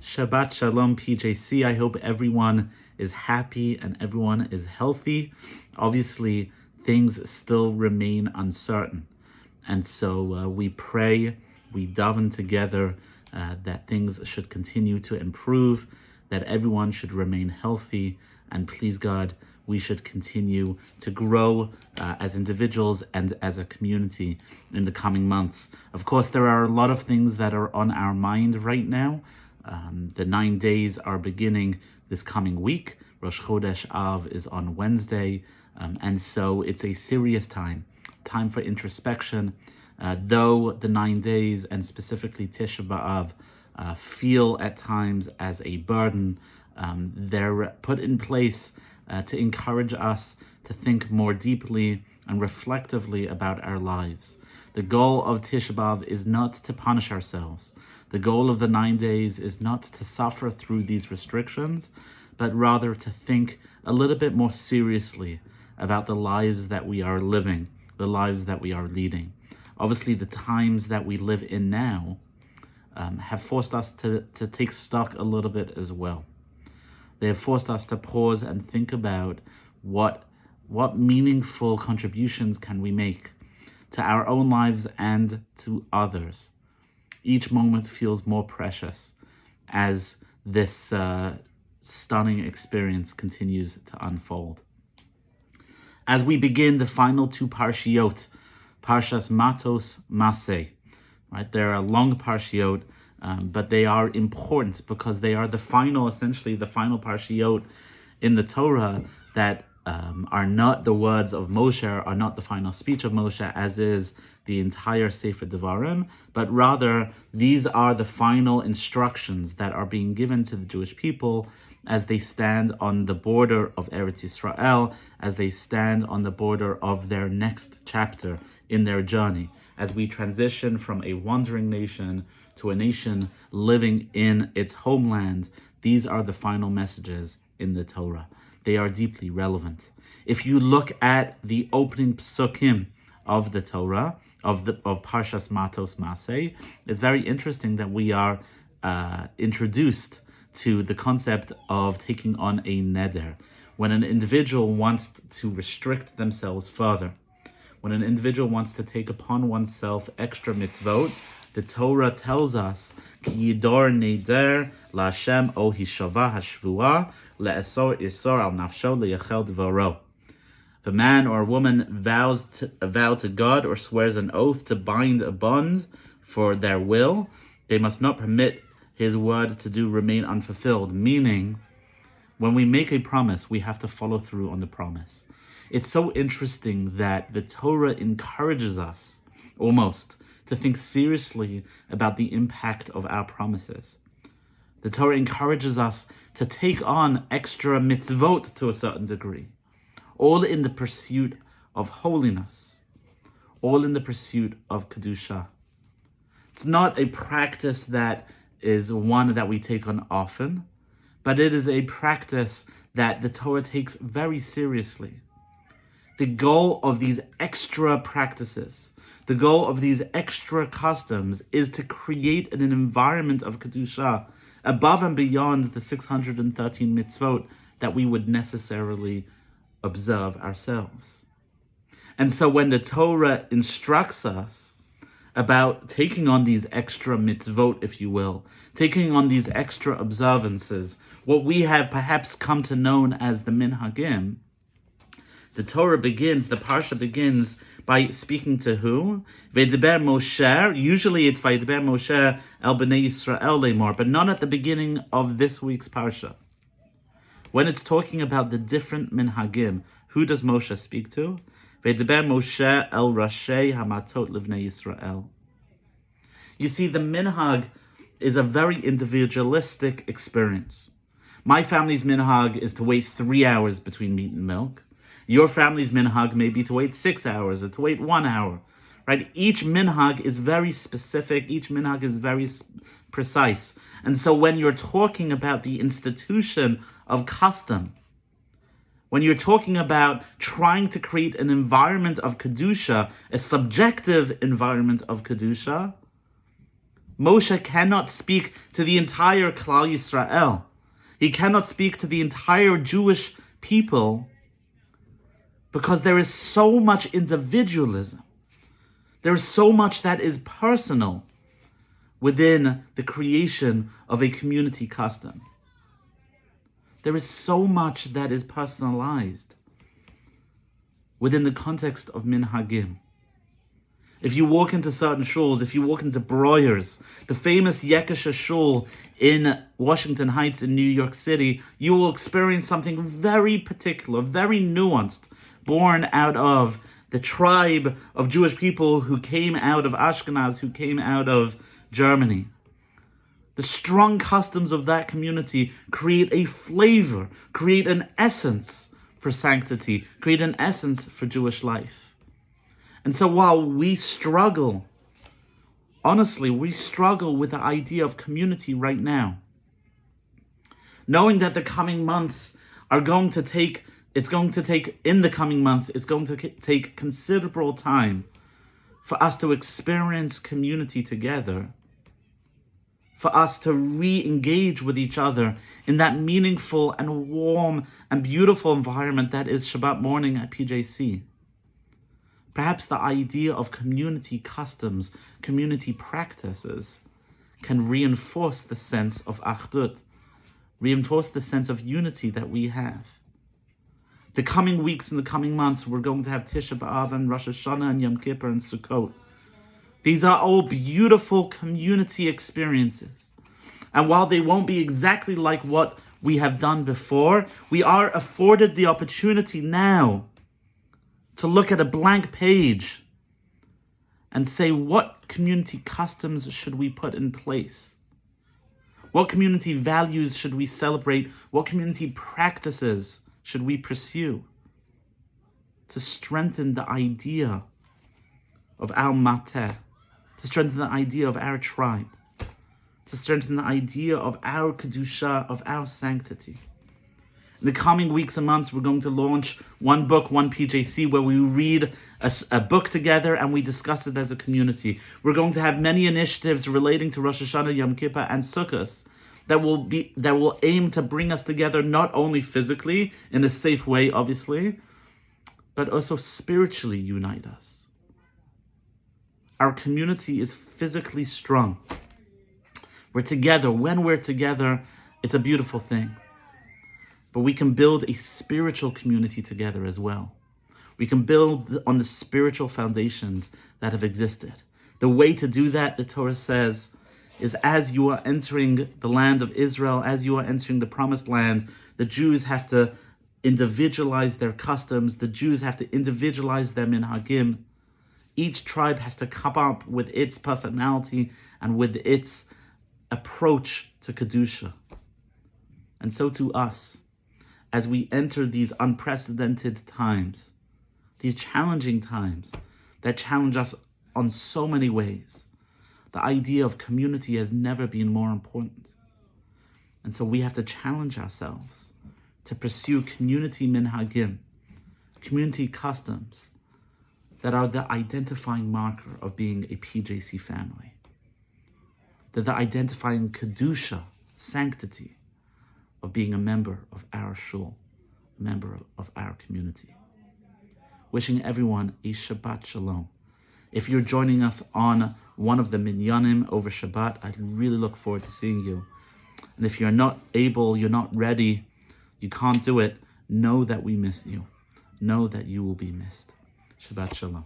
Shabbat Shalom PJC. I hope everyone is happy and everyone is healthy. Obviously, things still remain uncertain. And so we pray, we daven together that things should continue to improve, that everyone should remain healthy, and please God, we should continue to grow as individuals and as a community in the coming months. Of course, there are a lot of things that are on our mind right now. The 9 days are beginning this coming week. Rosh Chodesh Av is on Wednesday. And so it's a serious time for introspection. Though the 9 days and specifically Tisha B'Av feel at times as a burden, they're put in place to encourage us to think more deeply and reflectively about our lives. The goal of Tisha B'Av is not to punish ourselves. The goal of the 9 days is not to suffer through these restrictions, but rather to think a little bit more seriously about the lives that we are living, the lives that we are leading. Obviously, the times that we live in now have forced us to take stock a little bit as well. They have forced us to pause and think about what meaningful contributions can we make to our own lives and to others. Each moment feels more precious as this stunning experience continues to unfold. As we begin the final two parshiot, Parshas Matot-Masei, right? They're a long parshiot, but they are important because they are essentially the final parshiot in the Torah that are not the words of Moshe, are not the final speech of Moshe, as is the entire Sefer Devarim, but rather these are the final instructions that are being given to the Jewish people as they stand on the border of Eretz Yisrael, as they stand on the border of their next chapter in their journey, as we transition from a wandering nation to a nation living in its homeland. These are the final messages in the Torah. They are deeply relevant. If you look at the opening psukim of the Torah, of Parshas Matot-Masei, it's very interesting that we are introduced to the concept of taking on a neder. When an individual wants to restrict themselves further, when an individual wants to take upon oneself extra mitzvot, the Torah tells us, Ki yidor neder la'Hashem o hishava hashvua le'esor isor al nafsho le'yachel dvaro. If a man or a woman vows a vow to God or swears an oath to bind a bond for their will, they must not permit his word to remain unfulfilled. Meaning, when we make a promise, we have to follow through on the promise. It's so interesting that the Torah encourages us, almost, to think seriously about the impact of our promises. The Torah encourages us to take on extra mitzvot to a certain degree, all in the pursuit of holiness, all in the pursuit of Kedusha. It's not a practice that is one that we take on often, but it is a practice that the Torah takes very seriously. The goal of these extra practices, the goal of these extra customs is to create an environment of Kedusha above and beyond the 613 mitzvot that we would necessarily observe ourselves. And so when the Torah instructs us about taking on these extra mitzvot, if you will, taking on these extra observances, what we have perhaps come to know as the minhagim, the Parsha begins by speaking to who? V'yedaber Moshe, usually it's V'yedaber Moshe el bnei Yisrael lemor, but not at the beginning of this week's Parsha. When it's talking about the different minhagim, who does Moshe speak to? V'yedaber Moshe el rashei hamatot livnei Yisrael. You see, the minhag is a very individualistic experience. My family's minhag is to wait 3 hours between meat and milk. Your family's minhag may be to wait 6 hours or to wait 1 hour, right? Each minhag is very specific. Each minhag is very precise. And so when you're talking about the institution of custom, when you're talking about trying to create an environment of Kedusha, a subjective environment of Kedusha, Moshe cannot speak to the entire Klal Yisrael. He cannot speak to the entire Jewish people because there is so much individualism. There is so much that is personal within the creation of a community custom. There is so much that is personalized within the context of minhagim. If you walk into certain shuls, if you walk into Breuer's, the famous Yekesha shul in Washington Heights in New York City, you will experience something very particular, very nuanced, born out of the tribe of Jewish people who came out of Ashkenaz, who came out of Germany. The strong customs of that community create a flavor, create an essence for sanctity, create an essence for Jewish life. And so while we struggle, honestly, we struggle with the idea of community right now, knowing that the coming months are going to take, it's going to take considerable time for us to experience community together, for us to re-engage with each other in that meaningful and warm and beautiful environment that is Shabbat morning at PJC. Perhaps the idea of community customs, community practices, can reinforce the sense of achdut, reinforce the sense of unity that we have. The coming weeks and the coming months, we're going to have Tisha B'Av and Rosh Hashanah and Yom Kippur and Sukkot. These are all beautiful community experiences. And while they won't be exactly like what we have done before, we are afforded the opportunity now to look at a blank page and say, what community customs should we put in place? What community values should we celebrate? What community practices should we pursue to strengthen the idea of our mateh, to strengthen the idea of our tribe, to strengthen the idea of our kedusha, of our sanctity? In the coming weeks and months, we're going to launch One Book, One PJC, where we read a book together and we discuss it as a community. We're going to have many initiatives relating to Rosh Hashanah, Yom Kippur, and Sukkot that will aim to bring us together, not only physically, in a safe way, obviously, but also spiritually unite us. Our community is physically strong. We're together. When we're together, it's a beautiful thing. But we can build a spiritual community together as well. We can build on the spiritual foundations that have existed. The way to do that, the Torah says, is as you are entering the land of Israel, as you are entering the promised land, the Jews have to individualize their customs. The Jews have to individualize their minhagim. Each tribe has to come up with its personality and with its approach to Kedusha. And so to us, as we enter these unprecedented times, these challenging times that challenge us on so many ways, the idea of community has never been more important. And so we have to challenge ourselves to pursue community minhagim, community customs that are the identifying marker of being a PJC family. They're the identifying kedusha, sanctity, of being a member of our shul, a member of our community. Wishing everyone a Shabbat Shalom. If you're joining us on one of the minyanim over Shabbat, I'd really look forward to seeing you. And if you're not able, you're not ready, you can't do it, know that we miss you. Know that you will be missed. Shabbat Shalom.